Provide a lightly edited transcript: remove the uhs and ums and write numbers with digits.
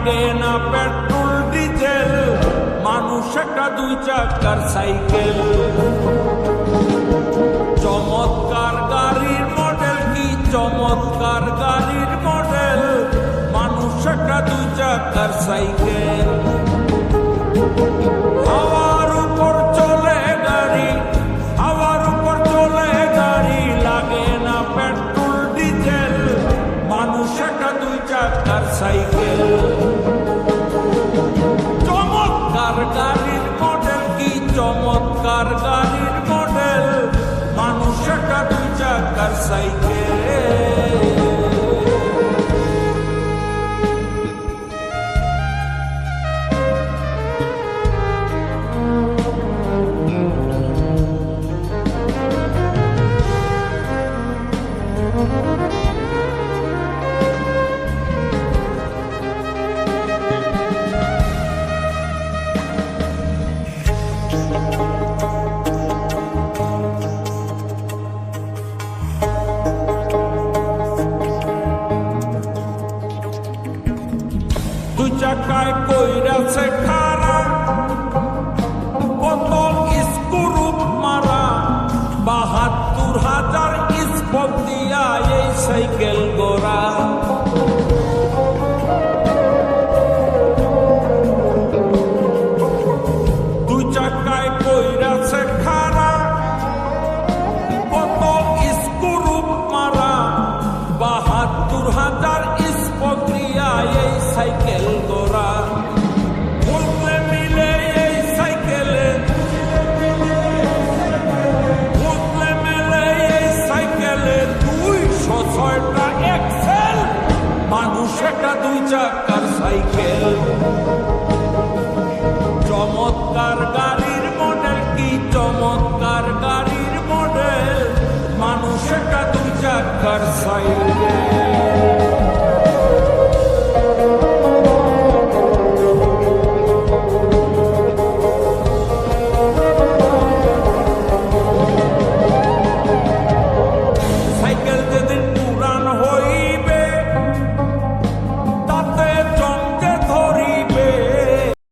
লাগে না petrol diesel, মানুষ একটা 2 চাকার সাইকেল। চমৎকার গাড়ির মডেল, কি চমৎকার গাড়ির মডেল, মানুষ একটা 2 চাকার সাইকেল। হাওয়ার উপর চলে গাড়ি, হাওয়ার উপর চলে গাড়ি, লাগে না পেট্রোল ডিজেল, মানুষ একটা 2 চাকার সাইকেল। চমৎকার গাড়ির মডেল, কি চমৎকার গাড়ির মডেল, মানুষ একটা 2 চাকার সাইকেল। দুই চাকায় কইরাছে খারা, বোতল স্ক্রুপ মারা, ৭২,০০০ স্পক দিয়া এই সাইকেল গোড়া। দুই চাকায় কইরাছে খারা, বোতল স্ক্রুপ মারা, ৭২,০০০ স্পক দিয়া এই সাইকেল গোড়া। বুঝলে মিলে এই সাইকেলে, বুঝলে মিলে এই সাইকেলে ২০৬টা এক্সেল, মানুষ একটা 2 চাকার সাইকেল। চমৎকার গাড়ির মডেল, কি চমৎকার গাড়ির মডেল, মানুষ একটা 2 চাকার সাইকেল।